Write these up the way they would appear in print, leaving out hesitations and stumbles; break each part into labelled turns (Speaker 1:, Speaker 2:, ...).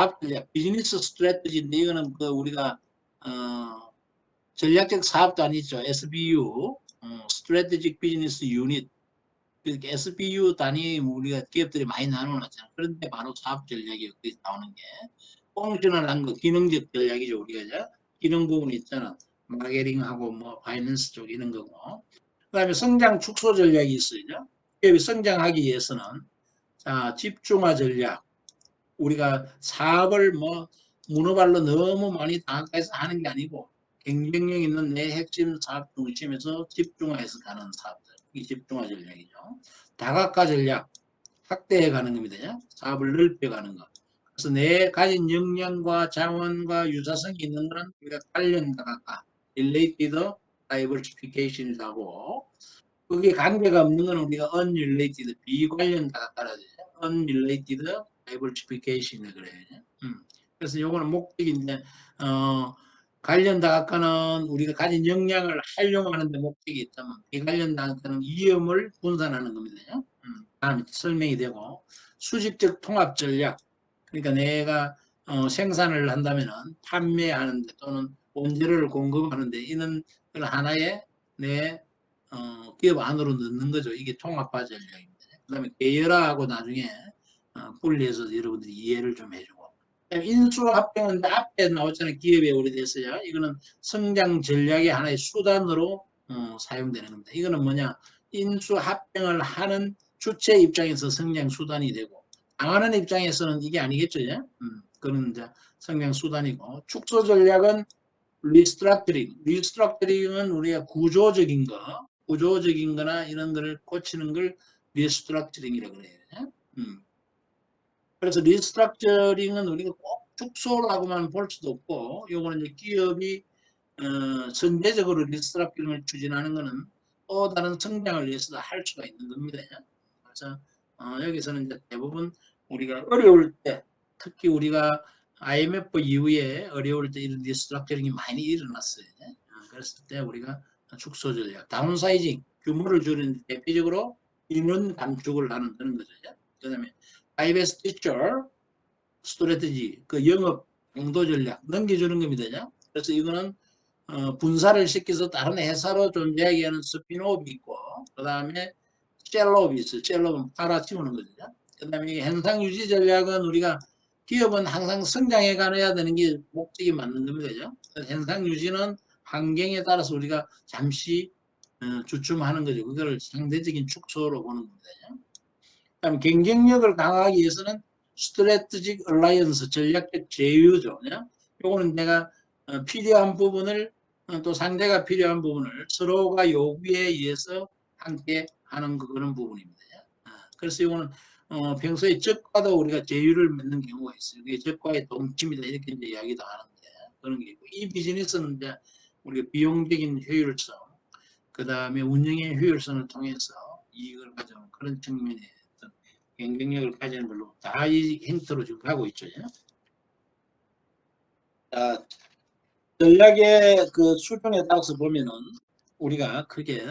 Speaker 1: 사업 전략, 비즈니스 스트래티지인데 이거는 그 우리가 전략적 사업도 아니죠. SBU, Strategic Business Unit. 그러니까 SBU 단위 우리가 기업들이 많이 나눠놨잖아요. 그런데 바로 사업 전략이 여기 나오는 게 펑셔널한 거, 기능적 전략이죠. 우리가 이제 기능 부분 있잖아. 마케팅하고 뭐 파이낸스 쪽 이런 거고. 그다음에 성장 축소 전략이 있어요. 기업이 성장하기 위해서는 자 집중화 전략. 우리가 사업을 뭐 문어발로 너무 많이 다각화해서 하는 게 아니고 경쟁력 있는 내 핵심 사업 중심에서 집중화해서 가는 사업들. 이 집중화 전략이죠. 다각화 전략, 확대해 가는 겁니다. 사업을 넓혀가는 것. 그래서 내 가진 역량과 자원과 유사성이 있는 거는 우리가 관련 다각화, related diversification이라고 하고, 그게 관계가 없는 건 우리가 unrelated, 비관련 다각화라 하죠. unrelated diversification을 그래요. 그래서 요거는 목적인데, 관련 다각화는 우리가 가진 역량을 활용하는 데 목적이 있다면, 비관련 다각화는 위험을 분산하는 겁니다. 다음에 설명이 되고, 수직적 통합 전략. 그러니까 내가 생산을 한다면은 판매하는데 또는 원재료를 공급하는데 이런 하나의 내 기업 안으로 넣는 거죠. 이게 통합화 전략입니다. 그 다음에 계열화하고 나중에 분리해서 여러분들이 이해를 좀 해주고. 인수합병은 앞에 나왔잖아요. 기업에 오래됐어요. 이거는 성장 전략의 하나의 수단으로 사용되는 겁니다. 이거는 뭐냐? 인수합병을 하는 주체 입장에서 성장 수단이 되고, 당하는 입장에서는 이게 아니겠죠. 그런 이제 성장 수단이고, 축소 전략은 리스트럭처링. 리스트럭처링은 우리가 구조적인 거나 이런 거를 고치는 걸 리스트럭처링이라고 그래요. 그래서 리스트럭처링은 우리가 꼭 축소라고만 볼 수도 없고, 요거는 이제 기업이 선제적으로 리스트럭처링을 추진하는 거는 또 다른 성장을 위해서도 할 수가 있는 겁니다. 그래서 여기서는 이제 대부분 우리가 어려울 때, 특히 우리가 IMF 이후에 어려울 때 이런 리스트럭처링이 많이 일어났어요. 그랬을 때 우리가 축소 전략, 다운사이징, 규모를 줄이는 대표적으로 인원 감축을 하는 그런 거죠. 그 다음에 다이베스티처 스트래티지, 그 영업 공도 전략 넘겨주는 겁니다. 그래서 이거는 분사를 시켜서 다른 회사로 존재하게 하는 스피노업이 있고, 그 다음에 셀업이 있어요. 셀업은 팔아치우는 거죠. 그 다음에 현상 유지 전략은 우리가 기업은 항상 성장해 가야 되는 게 목적이 맞는 겁니다. 현상 유지는 환경에 따라서 우리가 잠시 주춤하는 거죠. 그걸 상대적인 축소로 보는 겁니다. 그다음에 경쟁력을 강화하기 위해서는 스트래티직 얼라이언스, 전략적 제휴죠. 요거는 내가 필요한 부분을 또 상대가 필요한 부분을 서로가 요구에 의해서 함께 하는 그런 부분입니다. 그래서 이거는 평소에 적과도 우리가 제휴를 맺는 경우가 있어요. 이게 적과의 동침이다 이렇게 이제 이야기도 하는데 그런 게 있고, 이 비즈니스는 이제 우리가 비용적인 효율성, 그 다음에 운영의 효율성을 통해서 이익을 가져오는 그런 측면에 어떤 경쟁력을 가지는 걸로 다 이 행태로 지금 가고 있죠. 자, 전략의 그 수준에 따라서 보면은 우리가 크게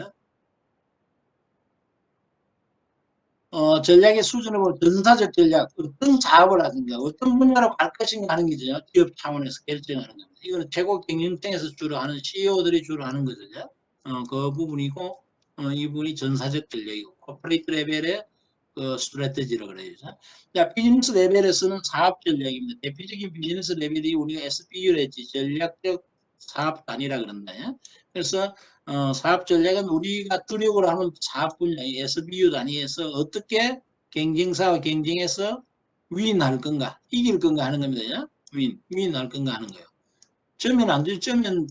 Speaker 1: 전략의 수준을 보면 전사적 전략, 어떤 사업을 하든가 어떤 분야로 갈 것인가 하는 게 기업 차원에서 결정하는 겁니다. 이거는 최고 경영층에서 주로 하는 CEO들이 주로 하는 거죠. 그 부분이고, 이 부분이 전사적 전략이고, 코퍼레이트 레벨의 그 스트래티지라고 그래요. 자, 비즈니스 레벨에서는 사업 전략입니다. 대표적인 비즈니스 레벨이 우리가 SBU랬지, 전략적 사업 단위라 그런다. 그래서 사업 전략은 우리가 주력으로 하는 사업 분야의 SBU 단위에서 어떻게 경쟁사와 경쟁해서 윈할 건가, 이길 건가 하는 겁니다. 윈할 건가 하는 거예요. 쩌면 안 되죠. 쩌면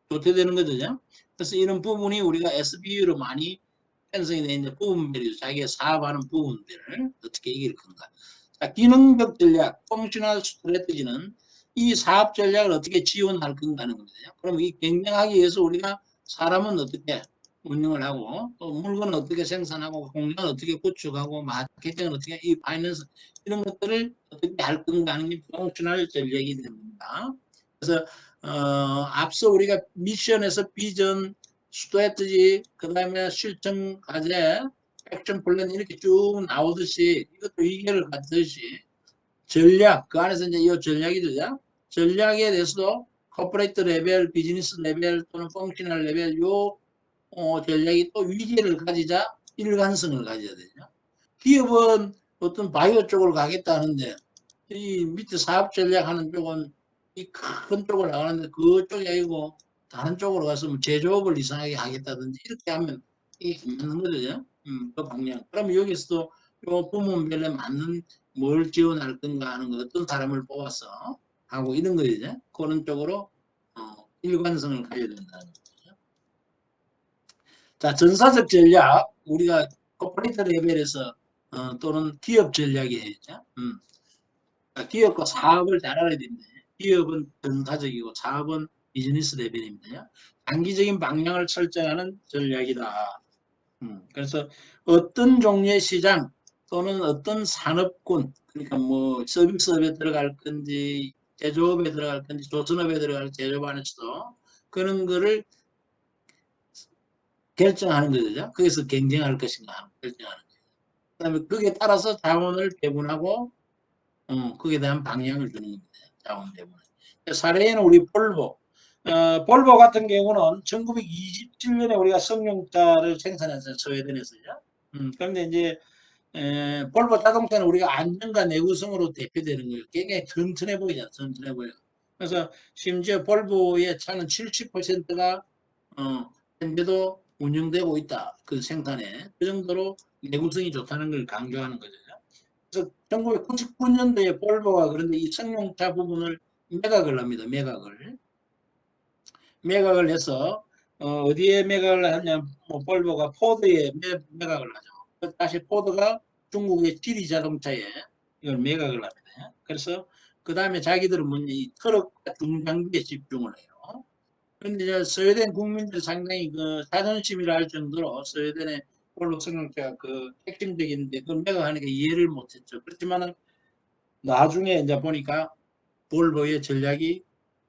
Speaker 1: 도태되는 거죠. 그래서 이런 부분이 우리가 SBU로 많이 편성이 되어 있는 부분들이죠. 자기가 사업하는 부분들을 어떻게 이길 건가. 자, 기능적 전략, 펑셔널 스트래티지는 이 사업 전략을 어떻게 지원할 건가 하는 겁니다. 그럼 이 경쟁하기 위해서 우리가 사람은 어떻게 운영을 하고, 또 물건은 어떻게 생산하고, 공장은 어떻게 구축하고, 마케팅은 어떻게, 이 파이낸스, 이런 것들을 어떻게 할 건가 하는 게 펑셔널 전략이 됩니다. 그래서 앞서 우리가 미션에서 비전, 스트래티지, 그 다음에 실천 과제, 액션 플랜 이렇게 쭉 나오듯이 이것도 위계를 갖듯이 전략, 그 안에서 이제 이 전략이 되죠. 전략에 대해서도 코퍼레이트 레벨, 비즈니스 레벨 또는 펑셔널 레벨 요 전략이 또 위계를 가지자 일관성을 가져야 되죠. 기업은 어떤 바이오 쪽으로 가겠다는데 이 밑에 사업 전략하는 쪽은 이 큰 쪽을 나가는데 그쪽이 아니고 다른 쪽으로 가서 뭐 제조업을 이상하게 하겠다든지 이렇게 하면 이게 맞는 거죠. 그 방향. 그럼 여기서도 요 부문별에 맞는 뭘 지원할 건가 하는 거 어떤 사람을 뽑아서 하고 이런 거죠. 그런 쪽으로 일관성을 가져야 된다는 거죠. 자, 전사적 전략 우리가 코퍼레이트 레벨에서 또는 기업 전략이죠. 기업과 사업을 잘 알아야 됩니다. 기업은 전사적이고 사업은 비즈니스 레벨입니다. 장기적인 방향을 설정하는 전략이다. 그래서 어떤 종류의 시장 또는 어떤 산업군, 그러니까 뭐 서비스업에 들어갈 건지 제조업에 들어갈 건지 조선업에 들어갈 제조업 안에서도 그런 거를 결정하는 거죠. 거기서 경쟁할 것인가 결정하는 거죠. 그다음에 거기에 따라서 자원을 배분하고 거기에 대한 방향을 주는 겁니다. 자원 배분. 사례에는 우리 볼보. 볼보 같은 경우는 1927년에 우리가 승용차를 생산했어요. 스웨덴에서요. 그런데 이제 볼보 자동차는 우리가 안정과 내구성으로 대표되는 거예요. 굉장히 튼튼해 보이잖아. 튼튼해 보여. 그래서 심지어 볼보의 차는 70%가 현재도 운영되고 있다. 그 생산에. 그 정도로 내구성이 좋다는 걸 강조하는 거죠. 그래서 1999년도에 볼보가 그런데 이 승용차 부분을 매각을 합니다. 매각을 해서 어디에 매각을 하냐, 뭐 볼보가 포드에 매각을 하죠. 다시 포드가 중국의 지리 자동차에 이걸 매각을 합니다. 그래서 그 다음에 자기들은 뭐냐, 이 트럭과 중장비에 집중을 해요. 그런데 이제 스웨덴 국민들 상당히 그 자존심이라 할 정도로 스웨덴의 볼보 승용차가 그 핵심적인데 그걸 매각하니까 이해를 못했죠. 그렇지만은 나중에 이제 보니까 볼보의 전략이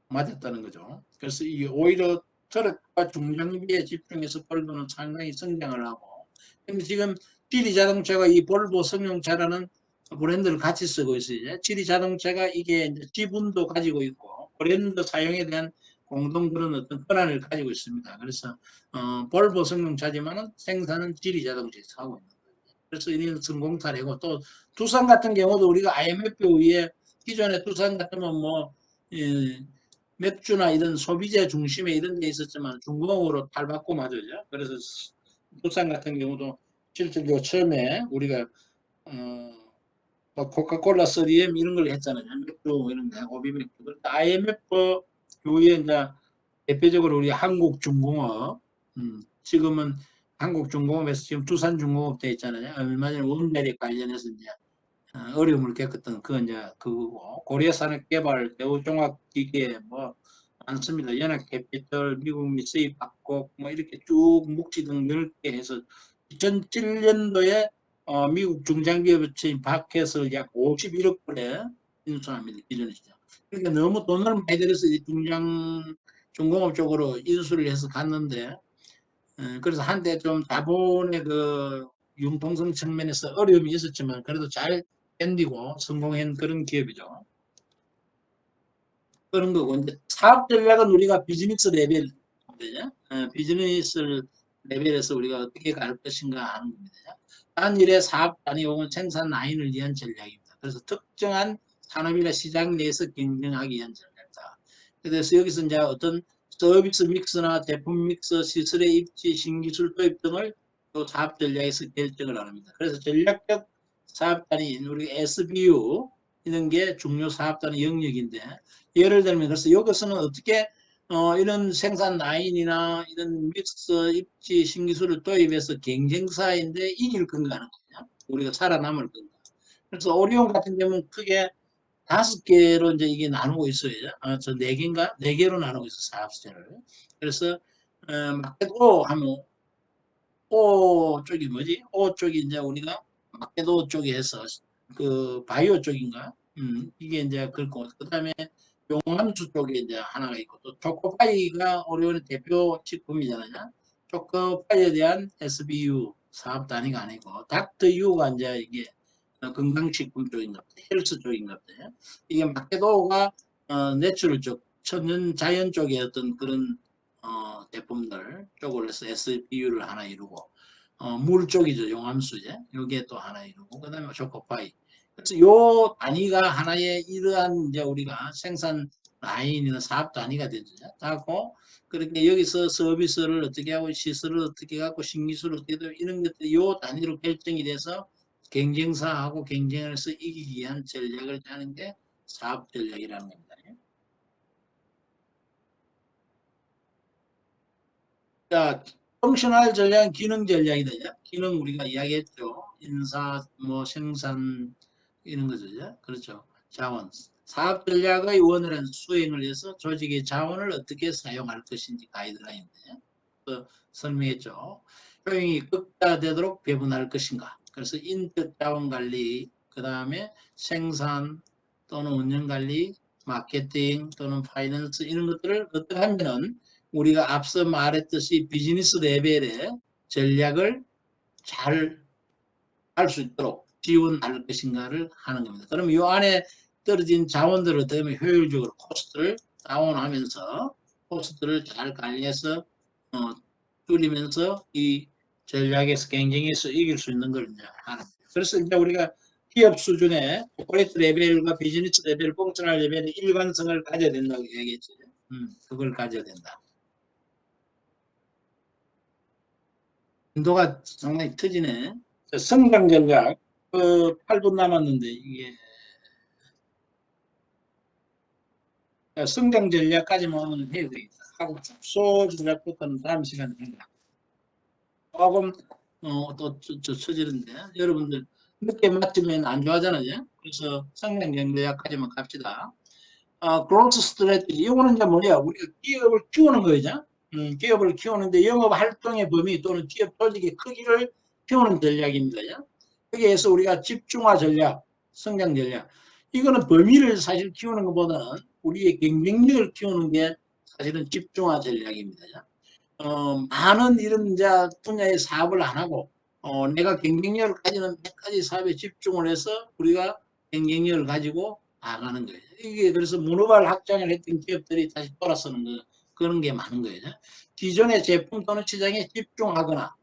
Speaker 1: 맞았다는 거죠. 그래서 이 오히려 트럭과 중장비에 집중해서 볼보는 상당히 성장을 하고, 근데 지금 지리 자동차가 이 볼보 승용차라는 브랜드를 같이 쓰고 있어요. 지리 자동차가 이게 이제 지분도 가지고 있고 브랜드 사용에 대한 공동 그런 어떤 권한을 가지고 있습니다. 그래서 볼보 승용차지만은 생산은 지리 자동차에서 하고 있는 거예요. 그래서 이는 성공 사례고, 또 두산 같은 경우도 우리가 IMF 위에 기존에 두산 같으면 뭐 예, 맥주나 이런 소비재 중심에 이런 데 있었지만 중공업으로 탈바꿈 맞아요. 그래서 두산 같은 경우도 실질적으로 처음에 우리가 뭐 코카콜라 3M 이런 걸 했잖아요. 맥주 이런 데 오비 맥주. IMF 후에 이제 대표적으로 우리 한국중공업, 지금은 한국중공업에서 지금 두산중공업 돼 있잖아요. 얼마 전에 원자력 관련해서 이제 어려움을 겪었던 그 이제 그거고, 고려산업개발, 대우종합기계 뭐 많습니다. 연합캐피털, 미국 미쓰이 박곡 뭐 이렇게 쭉 묵지 등 넓게 해서 2007년도에 미국 중장기업체인 박해서 약 51억 불에 인수합니다. 기존에 시장. 그러니까 너무 돈을 많이 들여서 이 중공업 쪽으로 인수를 해서 갔는데, 그래서 한때 좀 자본의 그 융통성 측면에서 어려움이 있었지만 그래도 잘 견디고 성공한 그런 기업이죠. 그런 거고, 이제 사업 전략은 우리가 비즈니스 레벨, 비즈니스 레벨에서 우리가 어떻게 갈 것인가 하는 겁니다. 단일의 사업 단위 혹은 생산 라인을 위한 전략입니다. 그래서 특정한 산업이나 시장 내에서 경쟁하기 위한 전략이다. 그래서 여기서 이제 어떤 서비스 믹스나 제품 믹스, 시설의 입지, 신기술 도입 등을 또 사업 전략에서 결정을 합니다. 그래서 전략적 사업 단위인 우리 SBU 이런 게 중요 사업 단위 영역인데, 예를 들면 그래서 여기서는 어떻게 이런 생산 라인이나 이런 믹스 입지 신기술을 도입해서 경쟁사인데 이길 건가 하는 거냐, 우리가 살아남을 건가. 그래서 오리온 같은 경우는 크게 5개로 이제 이게 나누고 있어요. 저 4개인가? 4개로 나누고 있어, 사업체를. 그래서 마켓 O 하면 O 쪽이 뭐지? O 쪽이 이제 우리가 마켓 O 쪽에 해서 그 바이오 쪽인가? 이게 이제 그렇고, 그다음에 용암수 쪽에 이제 하나가 있고, 또 초코파이가 오리온의 대표 식품이잖아요. 초코파이에 대한 SBU 사업 단위가 아니고 닥터 U가 이제 이게 건강식품 쪽인가 보다. 헬스 쪽인가 보다. 이게 마케도가 내추럴 쪽, 천연 자연 쪽의 어떤 그런 제품들 쪽으로 해서 SBU를 하나 이루고, 물 쪽이죠. 용암수제. 요게 또 하나 이루고, 그 다음에 초코파이. 그래서 요 단위가 하나의 이러한 이제 우리가 생산 라인이나 사업 단위가 되죠. 하고, 그렇게 여기서 서비스를 어떻게 하고, 시설을 어떻게 갖고, 신기술을 어떻게 하고, 이런 것들이 요 단위로 결정이 돼서 경쟁사하고 경쟁을 해서 이기기 위한 전략을 짜는 게 사업 전략이라는 겁니다. 자, 펑셔널 전략은 기능 전략이다. 기능 우리가 이야기했죠. 인사, 뭐 생산 이런 거죠. 그렇죠. 자원. 사업 전략의 원활한 수행을 위해서 조직의 자원을 어떻게 사용할 것인지 가이드라인인데 설명했죠. 효용이 극대화되도록 배분할 것인가. 그래서 인적 자원 관리, 그 다음에 생산 또는 운영 관리, 마케팅 또는 파이낸스 이런 것들을 어떻게 하면은 우리가 앞서 말했듯이 비즈니스 레벨의 전략을 잘 할 수 있도록 지원할 것인가를 하는 겁니다. 그럼 이 안에 떨어진 자원들을 어떻게 하면 효율적으로 코스트를 다운하면서 코스트를 잘 관리해서 줄이면서 이 전략에서 경쟁에서 이길 수 있는 걸 이제 하는 거예요. 그래서 이제 우리가 기업 수준의 코퍼레이트 레벨과 비즈니스 레벨, 펑셔널 레벨의 일관성을 가져야 된다고 얘기했죠. 그걸 가져야 된다. 인도가 상당히 터지네. 성장 전략, 8분 남았는데, 이게, 성장 전략까지만 오늘 해야 되겠다. 하고, 축소 전략부터는 다음 시간에 합니다. 조금, 또, 처지는데, 여러분들, 늦게 맞추면 안 좋아하잖아요. 그래서 성장 전략까지만 갑시다. 그로스 스트래티지, 이거는 이제 뭐냐, 우리가 기업을 키우는 거죠. 기업을 키우는데 영업 활동의 범위 또는 기업 조직의 크기를 키우는 전략입니다. 여기에서 우리가 집중화 전략, 성장 전략, 이거는 범위를 사실 키우는 것보다는 우리의 경쟁력을 키우는 게 사실은 집중화 전략입니다. 많은 이런 이제 분야의 사업을 안 하고 내가 경쟁력을 가지는 몇 가지 사업에 집중을 해서 우리가 경쟁력을 가지고 나가는 거예요. 이게 그래서 문어발 확장을 했던 기업들이 다시 돌아서는 거 그런 게 많은 거예요. 기존의 제품 또는 시장에 집중하거나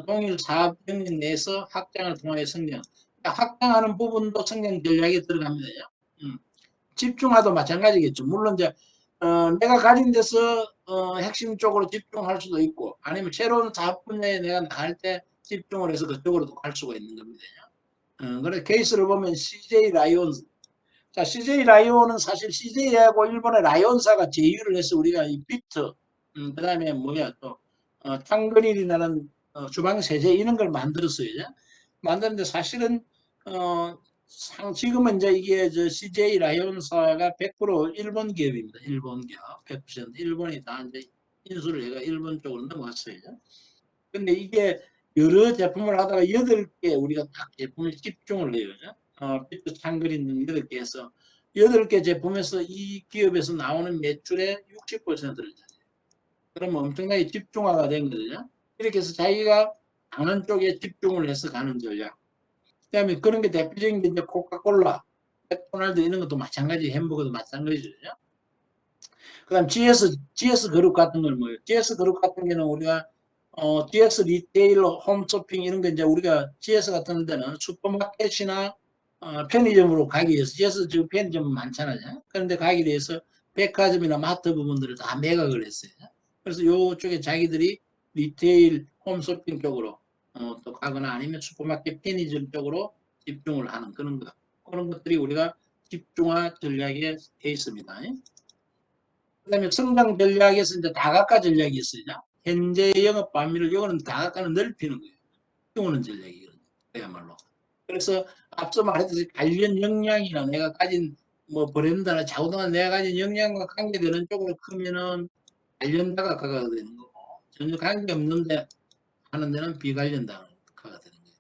Speaker 1: 동일 사업 영역 내에서 확장을 통하여 성장. 그러니까 확장하는 부분도 성장 전략에 들어갑니다. 집중화도 마찬가지겠죠. 물론 이제 내가 가진 데서 핵심 쪽으로 집중할 수도 있고 아니면 새로운 사업 분야에 내가 나갈 때 집중을 해서 그쪽으로도 갈 수가 있는 겁니다. 그래서 케이스를 보면 CJ 라이온스. 자, CJ 라이온은 사실 CJ하고 일본의 라이온사가 제휴를 해서 우리가 이 비트, 그 다음에 뭐야 또 탕그릴이라는 주방 세제 이런 걸 만들었어요. 만드는데 사실은 지금은 이제 이게 저 CJ 라이온사가 100% 일본 기업입니다. 일본 기업 100% 일본이 다 이제 인수를 해가 일본 쪽으로 넘어갔어요. 근데 이게 여러 제품을 하다가 8개 우리가 딱 제품을 집중을 해요. 비트 탕그린 등 8개 해서 8개 제품에서 이 기업에서 나오는 매출의 60%를 차지해요. 그러면 엄청나게 집중화가 된 거죠. 이렇게 해서 자기가 강한 쪽에 집중을 해서 가는 전략. 그다음에 그런 게 대표적인 게 이제 코카콜라, 맥도날드 이런 것도 마찬가지, 햄버거도 마찬가지죠. 그다음 GS 그룹 같은 걸 뭐예요? GS 그룹 같은 경우는 우리가 GS 리테일러, 홈쇼핑 이런 게 이제 우리가 GS 같은 데는 슈퍼마켓이나 편의점으로 가기 위해서 GS 지금 편의점 많잖아요. 그런데 가기 위해서 백화점이나 마트 부분들을 다 매각을 했어요. 그래서 이쪽에 자기들이 리테일, 홈쇼핑 쪽으로 또 가거나 아니면 슈퍼마켓 편의점 쪽으로 집중을 하는 그런 것들이 우리가 집중화 전략에 돼 있습니다. 그다음에 성장 전략에서 이제 다각화 전략이 있어요. 현재 영업 범위를 이거는 다각화는 넓히는 거예요. 키우는 전략이거든요. 그야말로. 그래서 앞서 말했듯이 관련 역량이나 내가 가진 뭐 브랜드나 자우동안 내가 가진 역량과 관계되는 쪽으로 크면은 관련 다각화가 되는 거고 전혀 관계 없는데 하는 데는 비관련 다각화가 되는 거예요.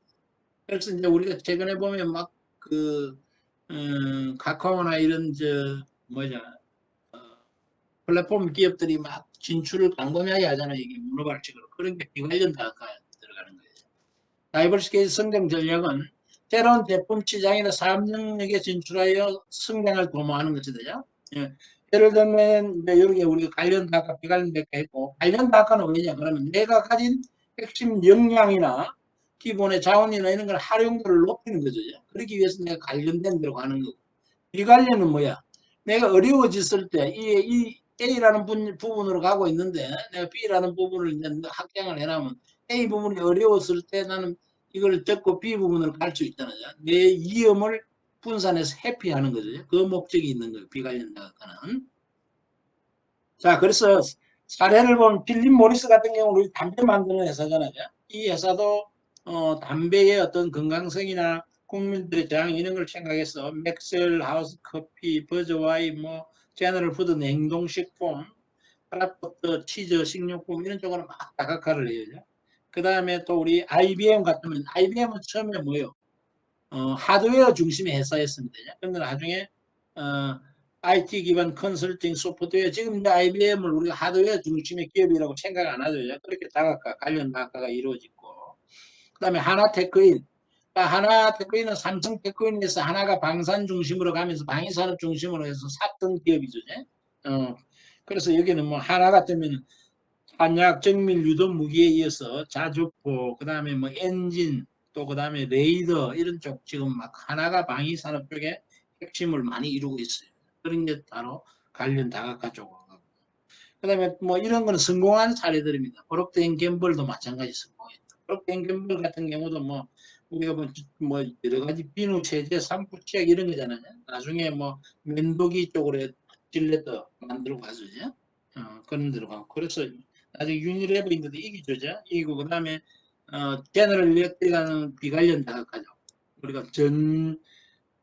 Speaker 1: 그래서 이제 우리가 최근에 보면 막그 카카오나 이런 저 뭐냐 플랫폼 기업들이 막 진출을 광범위하게 하잖아요. 이게 문어발식으로. 그런 게 비관련 다각화에 들어가는 거예요. 다이버시케이션 성장 전략은 새로운 제품 시장이나 사업 영역에 진출하여 성장을 도모하는 것이죠. 예. 예를 들면 이제 여기 우리가 관련 다학과, 비관련 다학과 있고, 관련 다학과는 왜냐 그러면 내가 가진 핵심 역량이나 기본의 자원이나 이런 걸 활용도를 높이는 거죠. 그러기 위해서 내가 관련된 데로 가는 거고, 비관련은 뭐야? 내가 어려워졌을 때 이 A라는 부분으로 가고 있는데 내가 B라는 부분을 이제 확장을 해놓으면 A 부분이 어려웠을 때 나는 이걸 접고 B 부분으로 갈 수 있잖아요. 내 위험을 분산해서 회피하는 거죠. 그 목적이 있는 거예요. 비관련 다학과는. 자, 그래서 사례를 보면 필립 모리스 같은 경우는 우리 담배 만드는 회사잖아요. 이 회사도 담배의 어떤 건강성이나 국민들의 저항 이런 걸 생각해서 맥셀 하우스 커피, 버즈와이, 뭐 제너럴 푸드 냉동식품, 프라포트, 치즈, 식료품 이런 쪽으로 막 다각화를 해요. 그 다음에 또 우리 IBM 같으면 IBM은 처음에 뭐요? 하드웨어 중심의 회사였습니다. 그런데 나중에 IT 기반 컨설팅 소프트웨어 지금 이제 IBM을 우리가 하드웨어 중심의 기업이라고 생각 안 하죠. 그렇게 다각화 관련 다각화가 이루어지고 그다음에 하나테크인 하나테크인은 삼성테크인에서 하나가 방산 중심으로 가면서 방위산업 중심으로 해서 샀던 기업이죠. 그래서 여기는 뭐 하나 같으면 한약, 정밀, 유도 무기에 이어서 자주포, 그 다음에 뭐 엔진, 또 그 다음에 레이더 이런 쪽 지금 막 하나가 방위산업 쪽에 핵심을 많이 이루고 있어요. 그런 게 바로 관련 다각화 쪽으로 가고. 그 다음에 뭐 이런 거는 성공한 사례들입니다. 프록트앤 갬블도 마찬가지 성공했죠. 프록트앤 갬블 같은 경우도 뭐 우리가 뭐 여러 가지 비누, 세제, 샴푸, 치약 이런 거잖아요. 나중에 뭐 면도기 쪽으로 질레도 만들고 가죠. 그런 데로 가고. 그래서 나중에 유니레버인데도 이기죠. 이기고 그다음에 제너럴 일렉트릭이라는 비관련 다각화죠. 우리가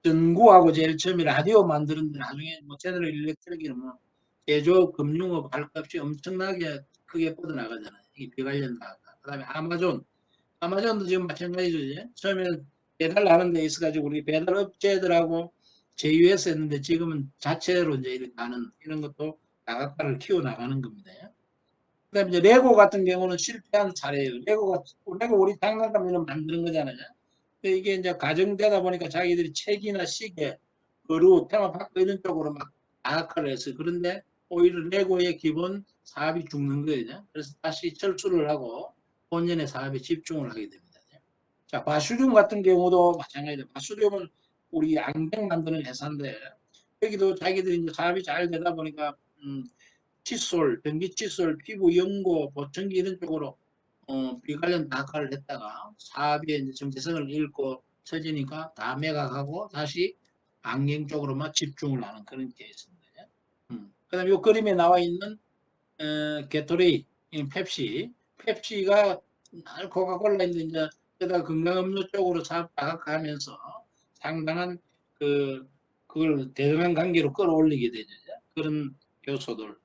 Speaker 1: 전구하고 제일 처음에 라디오 만드는데 나중에 뭐 제너럴 일렉트릭이 뭐 제조업, 금융업, 발값이 엄청나게 크게 뻗어나가잖아요. 이 비관련 다각화. 그다음에 아마존도 지금 마찬가지죠. 처음에 배달하는 데 있어가지고 우리 배달업체들하고 제휴해서 했는데 지금은 자체로 이제 이렇게 가는 이런 것도 다각화를 키워나가는 겁니다. 그다음에 이제 레고 같은 경우는 실패한 사례예요. 레고 우리 장난감을 만드는 거잖아요. 근데 이게 이제 가정되다 보니까 자기들이 책이나 시계, 의류, 테마파크 이런 쪽으로 막 다각화를 했어요. 그런데 오히려 레고의 기본 사업이 죽는 거예요. 그래서 다시 철수를 하고 본연의 사업에 집중을 하게 됩니다. 자, 바슈륨 같은 경우도 마찬가지예요. 바슈륨은 우리 안경 만드는 회사인데 여기도 자기들이 이제 사업이 잘 되다 보니까 칫솔, 변기 칫솔, 피부 연고, 보청기 이런 쪽으로 비관련 다각화를 했다가 사업에 이제 정체성을 잃고 처지니까 다 매각하고 다시 안경 쪽으로만 집중을 하는 그런 케이스입니다. 그다음에 이 그림에 나와 있는 게토레이, 펩시가 코카콜라인데 이제 게다가 건강음료 쪽으로 사업 다각화하면서 상당한 그걸 대등한 관계로 끌어올리게 되죠. 그런 요소들.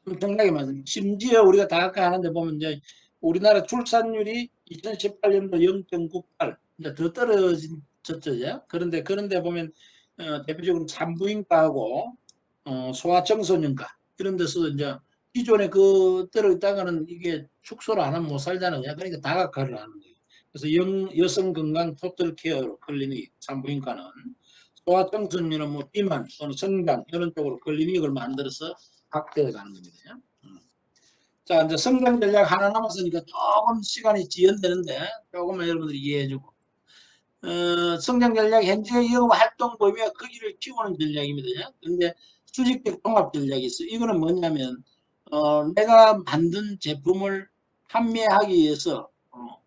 Speaker 1: 엄청나게 많습니다. 심지어 우리가 다각화 하는데 보면 이제 우리나라 출산율이 2018년도 0.98, 이제 더 떨어졌죠. 그런데 보면 대표적으로 산부인과하고 소아청소년과 이런 데서 이제 기존에 그 들어있다가는 이게 축소를 안 하면 못 살잖아요. 그러니까 다각화를 하는 거예요. 그래서 여성 건강 토탈 케어 클리닉 산부인과는 소아청소년은 뭐 비만 또는 성장 이런 쪽으로 클리닉을 만들어서 확대해 가는 겁니다. 자, 이제 성장 전략 하나 남았으니까 조금 시간이 지연되는데 조금만 여러분들이 이해해주고 성장 전략 현재 영업 활동 범위와 크기를 키우는 전략입니다. 그런데 수직적 통합 전략이 있어요. 이거는 뭐냐면 내가 만든 제품을 판매하기 위해서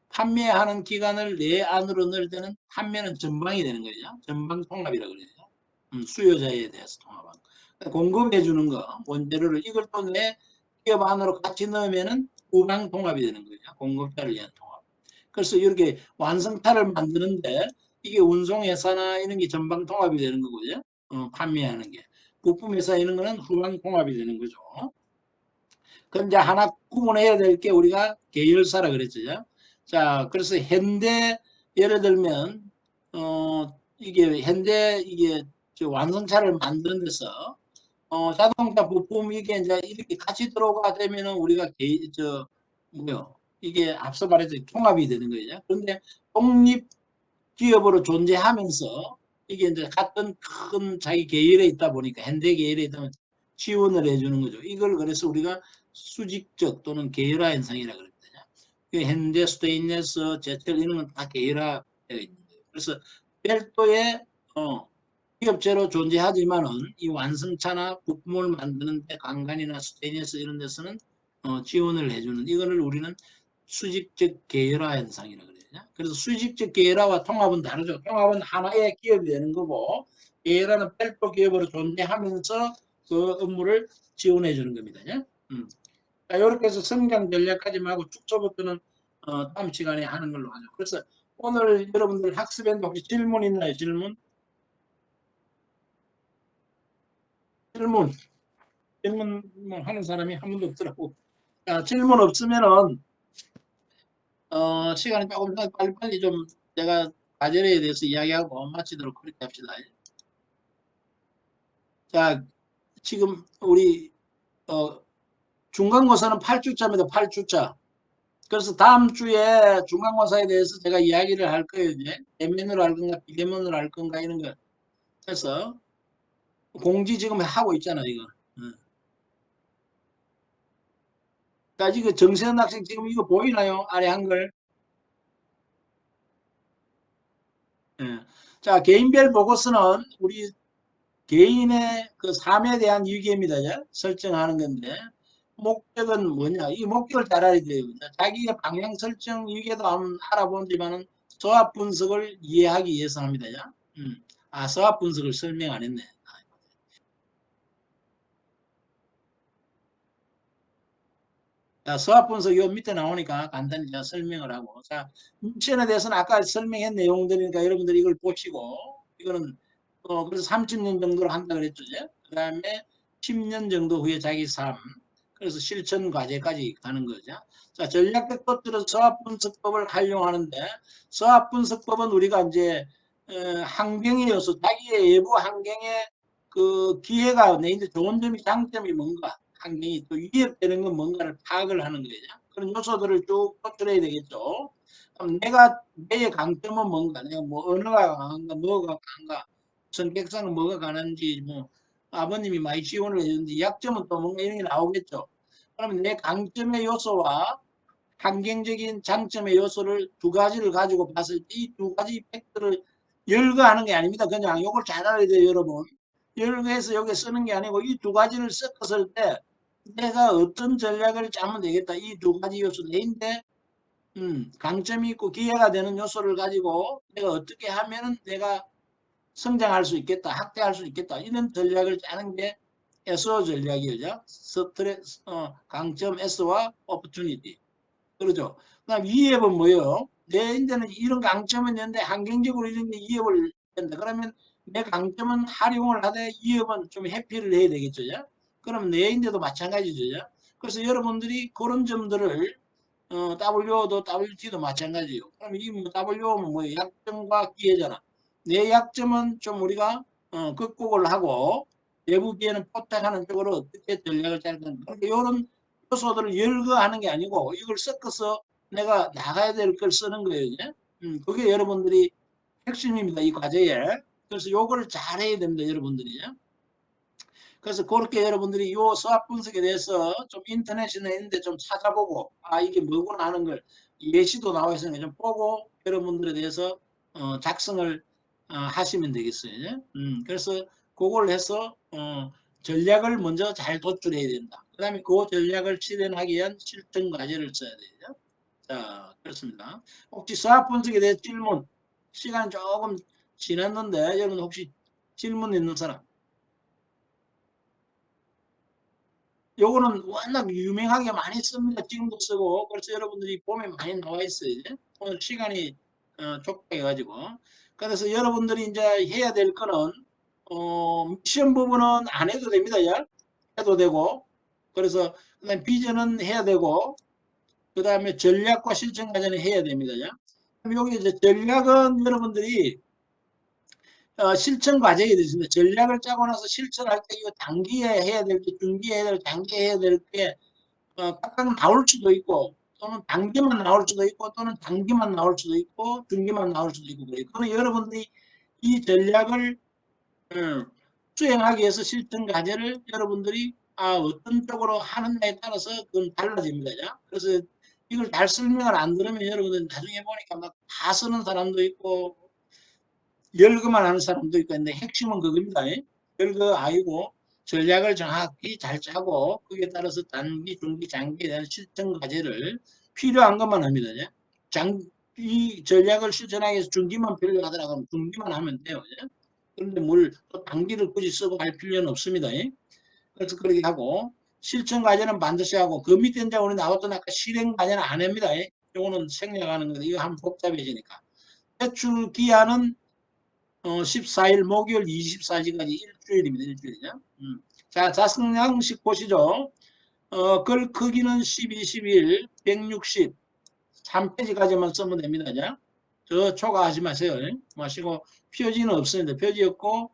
Speaker 1: 판매하는 기간을 내 안으로 넣을 때는 판매는 전방이 되는 거죠. 전방 통합이라고 그래요. 수요자에 대해서 통합하는 거. 공급해 주는 거, 원재료를 이걸 또 내 기업 안으로 같이 넣으면은 후방 통합이 되는 거죠. 공급자를 위한 통합. 그래서 이렇게 완성타를 만드는데 이게 운송회사나 이런 게 전방 통합이 되는 거고요. 판매하는 게. 부품회사 이런 거는 후방 통합이 되는 거죠. 그럼 이제 하나 구분해야 될 게 우리가 계열사라 그랬죠. 자, 그래서 현대 예를 들면 이게 현대 이게 완성차를 만드는 데서 자동차 부품 이게 이제 이렇게 같이 들어오가 되면은 우리가 뭐요 이게 앞서 말했듯이 통합이 되는 거예요. 그런데 독립 기업으로 존재하면서 이게 이제 같은 큰 자기 계열에 있다 보니까 현대 계열에 있다면 지원을 해주는 거죠. 이걸 그래서 우리가 수직적 또는 계열화 현상이라 그랬거든요. 현대 스테인레스, 제철 이런 건 다 계열화되어 있는 거예요. 그래서 별도의 기업체로 존재하지만은 이 완성차나 부품을 만드는데 강간이나 스테인레스 이런 데서는 지원을 해주는 이거를 우리는 수직적 계열화 현상이라고 그래요. 그래서 수직적 계열화와 통합은 다르죠. 통합은 하나의 기업이 되는 거고 계열화는 별도 기업으로 존재하면서 그 업무를 지원해 주는 겁니다. 자, 이렇게 해서 성장 전략까지만 하고 축소부터는 다음 시간에 하는 걸로 하죠. 그래서 오늘 여러분들 학습했는데 혹시 질문 있나요? 질문 뭐 하는 사람이 한 번도 없더라고. 자, 질문 없으면은 시간이 조금 더 빨리빨리 좀 제가 과제에 대해서 이야기하고 마치도록 그렇게 합시다. 자, 지금 우리 중간고사는 8주짜입니다. 8주짜. 그래서 다음 주에 중간고사에 대해서 제가 이야기를 할 거예요. 이제 대면으로 할 건가 비대면으로 할 건가 이런 거. 그래서 공지 지금 하고 있잖아 이거. 자, 지금 정세현 학생 지금 이거 보이나요? 아래 한글. 예. 자, 개인별 보고서는 우리 개인의 그 삶에 대한 위계입니다. 설정하는 건데 목적은 뭐냐? 이 목적을 잘 알아야 돼요. 자기의 방향 설정 위계도 한번 알아보지만은 소압 분석을 이해하기 위해서 합니다. 소압 분석을 설명 안 했네. 자, 소압 분석 요 밑에 나오니까 간단히 제가 설명을 하고 자, 미션에 대해서는 아까 설명한 내용들이니까 여러분들이 이걸 보시고 이거는 그래서 30년 정도로 한다 그랬죠. 그 다음에 10년 정도 후에 자기 삶 그래서 실천 과제까지 가는 거죠. 자, 전략적 것들은 소압 분석법을 활용하는데 소압 분석법은 우리가 이제 환경의 요소, 자기의 외부 환경에 그 기회가 내는데 좋은 점이 장점이 뭔가 환경이 또 위협되는 건 뭔가를 파악을 하는 거죠. 그런 요소들을 쭉 도출해야 되겠죠. 그럼 내가 내의 강점은 뭔가, 내가 뭐 언어가 강한가, 뭐가 강한가, 성격상은 뭐가 강한지, 뭐 아버님이 많이 지원을 해주는데 약점은 또 뭔가 이런 게 나오겠죠. 그러면 내 강점의 요소와 환경적인 장점의 요소를 두 가지를 가지고 봤을 때 이 두 가지 팩트를 열거하는 게 아닙니다. 그냥 이걸 잘 알아야 돼요, 여러분. 열거해서 여기 쓰는 게 아니고 이 두 가지를 섞었을 때 내가 어떤 전략을 짜면 되겠다. 이 두 가지 요소 내인데 강점이 있고 기회가 되는 요소를 가지고 내가 어떻게 하면은 내가 성장할 수 있겠다. 확대할 수 있겠다. 이런 전략을 짜는 게 SO 전략이죠. 강점 S와 오퍼튜니티. 그러죠. 그다음 이해업은 뭐예요? 내 인제는 이런 강점은 있는데 환경적으로 이런 게 이해업을 한다. 그러면 내 강점은 활용을 하되 이해업은 좀 회피를 해야 되겠죠. 그러면 내인데도 마찬가지죠. 그래서 여러분들이 그런 점들을 W도 WT도 마찬가지예요. 그럼 이뭐 W는 뭐예요? 약점과 기회잖아. 내 약점은 좀 우리가 극복을 하고 내부 기회는 포착하는 쪽으로 어떻게 전략을 짤 건가. 그러니까 이런 요소들을 열거하는 게 아니고 이걸 섞어서 내가 나가야 될 걸 쓰는 거예요. 그게 여러분들이 핵심입니다. 이 과제에. 그래서 요거를 잘 해야 됩니다. 여러분들이. 그래서 그렇게 여러분들이 요 수학 분석에 대해서 좀 인터넷에 있는데 좀 찾아보고 이게 뭐구나 하는 걸 예시도 나와 있으니까 좀 보고 여러분들에 대해서 작성을 하시면 되겠어요. 그래서 그걸 해서 전략을 먼저 잘 도출해야 된다. 그 다음에 그 전략을 실현하기 위한 실천 과제를 써야 되죠. 자, 그렇습니다. 혹시 수학 분석에 대해 질문, 시간 조금 지났는데 여러분 혹시 질문 있는 사람? 요거는 워낙 유명하게 많이 씁니다. 지금도 쓰고. 그래서 여러분들이 보면 많이 나와 있어요. 오늘 시간이 촉박해가지고. 그래서 여러분들이 이제 해야 될 거는 미션 부분은 안 해도 됩니다. 해도 되고. 그래서 그다음 비전은 해야 되고. 그 다음에 전략과 실천 과제는 해야 됩니다. 그럼 여기 이제 전략은 여러분들이 실천 과정이 되습니다. 전략을 짜고 나서 실천할 때 이거 단기에 해야 될 게, 중기에 해야 될, 단기에 해야 될 게 각각 나올 수도 있고 또는 단기만 나올 수도 있고 또는 단기만 나올 수도 있고 중기만 나올 수도 있고 그래요. 그러면 여러분들이 이 전략을 수행하기 위해서 실전 과제를 여러분들이 어떤 쪽으로 하느냐에 따라서 그건 달라집니다. 그래서 이걸 잘 설명을 안 들으면 여러분들 나중에 보니까 막 다 쓰는 사람도 있고 열거만 하는 사람도 있고 근데 핵심은 그겁니다. 열거 아니고 전략을 정확히 잘 짜고 거기에 따라서 단기, 중기, 장기에 대한 실천 과제를 필요한 것만 합니다. 이 전략을 실천하기 위해서 중기만 필요하더라도 중기만 하면 돼요. 그런데 뭘 또 단기를 굳이 쓰고 할 필요는 없습니다. 그래서 그렇게 하고 실천 과제는 반드시 하고 그 밑에 이제 우리 나왔던 아까 실행 과제는 안 합니다. 이거는 생략하는 건데 이거 하면 복잡해지니까. 대출 기한은 14일 목요일 24시까지 일주일입니다. 일주일이죠. 자, 자성양식 보시죠. 글 크기는 12, 11, 160, 3페이지까지만 쓰면 됩니다. 저 초과하지 마세요. 마시고 표지는 없습니다. 표지 없고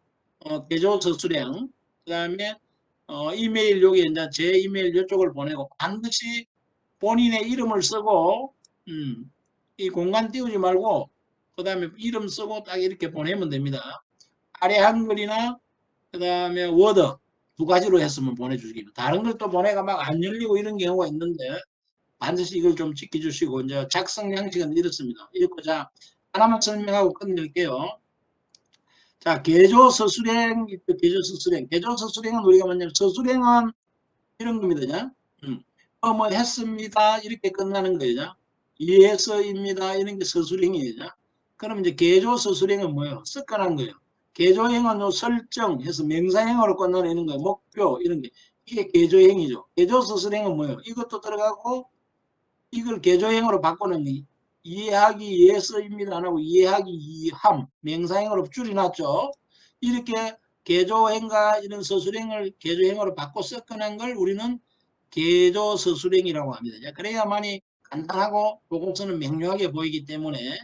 Speaker 1: 개조서 수령 그 다음에 이메일 여기 이제 제 이메일 이쪽을 보내고 반드시 본인의 이름을 쓰고 이 공간 띄우지 말고 그 다음에 이름 쓰고 딱 이렇게 보내면 됩니다. 아래 한글이나 그 다음에 워드 두 가지로 했으면 보내주시기 바랍니다. 다른 걸 또 보내가 막 안 열리고 이런 경우가 있는데 반드시 이걸 좀 지켜주시고 이제 작성 양식은 이렇습니다. 이렇게 자 하나만 설명하고 끝낼게요. 자 개조 서술행 개조 서술행 개조 서술행은 우리가 뭐냐면 서술행은 이런 겁니다. 뭐 했습니다 이렇게 끝나는 거죠. 이해서입니다 이런 게 서술행이죠. 그럼 이제 개조 서술행은 뭐예요? 습관한 거예요. 개조행은 요 설정해서 명사행으로 끝나는 거예요. 목표 이런 게 이게 개조행이죠. 개조 서술행은 뭐예요? 이것도 들어가고 이걸 개조행으로 바꾸는 이해하기 이해서입니다 안 하고 이해하기 이함 명사행으로 줄여놨죠. 이렇게 개조행과 이런 서술행을 개조행으로 바꿔 섞어낸 걸 우리는 개조서술행이라고 합니다. 그래야만이 간단하고 보고서는 명료하게 보이기 때문에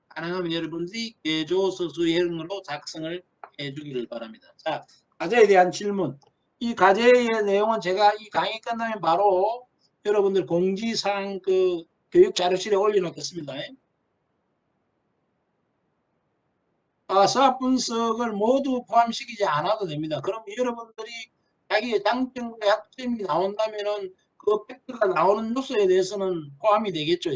Speaker 1: 가능하면 여러분들이 개조서술행으로 작성을 해주기를 바랍니다. 자, 과제에 대한 질문. 이 과제의 내용은 제가 이 강의 끝나면 바로 여러분들 공지사항 그 교육 자료실에 올려놓겠습니다. 수학 분석을 모두 포함시키지 않아도 됩니다. 그럼 여러분들이 자기의 장점과 약점이 나온다면은 그 팩트가 나오는 요소에 대해서는 포함이 되겠죠.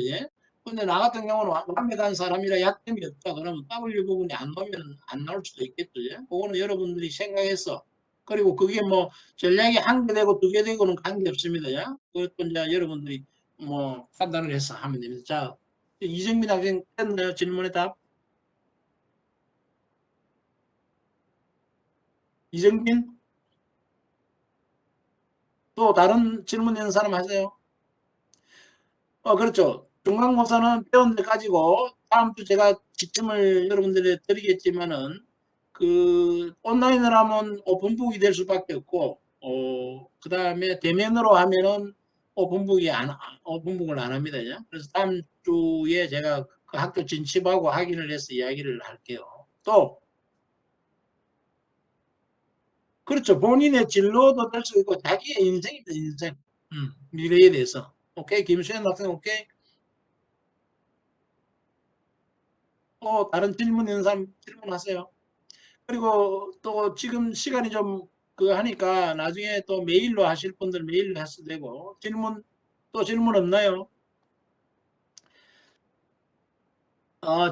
Speaker 1: 근데 나 같은 경우는 완벽한 사람이라 약점이 없다. 그러면 W 부분이 안 나오면 안 나올 수도 있겠죠. 그거는 여러분들이 생각해서 그리고 그게 뭐 전략이 한 개 되고 두 개 되고는 관계없습니다. 그것도 이제 여러분들이 뭐 판단을 해서 하면 됩니다. 자, 이정민 학생 됐나요? 질문에 답? 이정민? 또 다른 질문 있는 사람 하세요. 그렇죠. 중간고사는 배운 데 가지고 다음 주 제가 지침을 여러분들에 드리겠지만은 그 온라인으로 하면 오픈북이 될 수밖에 없고 그 다음에 대면으로 하면은 오픈북을 안 합니다. 그래서 다음 주에 제가 그 학교 진입하고 확인을 해서 이야기를 할게요. 또 그렇죠. 본인의 진로도 될 수 있고 자기의 인생입니다. 인생. 미래에 대해서. 오케이. 김수현 학생 오케이. 다른 질문 있는 사람 질문하세요. 그리고 또 지금 시간이 좀 하니까 나중에 또 메일로 하실 분들 메일로 하셔도 되고 또 질문 없나요?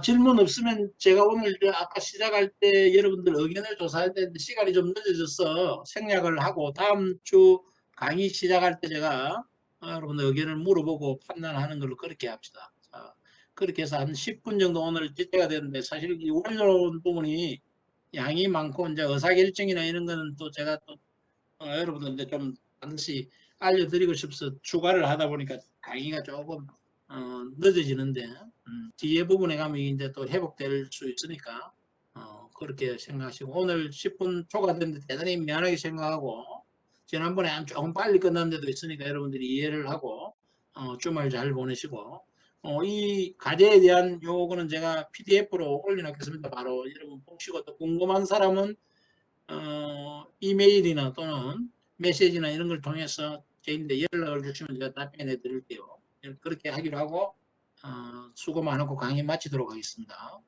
Speaker 1: 질문 없으면 제가 오늘 아까 시작할 때 여러분들 의견을 조사할 때 시간이 좀 늦어져서 생략을 하고 다음 주 강의 시작할 때 제가 여러분들 의견을 물어보고 판단하는 걸로 그렇게 합시다. 자, 그렇게 해서 한 10분 정도 오늘 지체가 되는데 사실 이 원론 부분이 양이 많고 이제 의사결정이나 이런 거는 또 제가 또 여러분들한테 좀 반드시 알려드리고 싶어서 추가를 하다 보니까 강의가 조금 늦어지는데 뒤에 부분에 가면 이제 또 회복될 수 있으니까 그렇게 생각하시고 오늘 10분 초과됐는데 대단히 미안하게 생각하고 지난번에 조금 빨리 끝난 데도 있으니까 여러분들이 이해를 하고 주말 잘 보내시고 이 과제에 대한 요거는 제가 PDF로 올려놓겠습니다. 바로 여러분 보시고 또 궁금한 사람은 이메일이나 또는 메시지나 이런 걸 통해서 저희한테 연락을 주시면 제가 답변해 드릴게요. 그렇게 하기로 하고 수고 많았고 강의 마치도록 하겠습니다.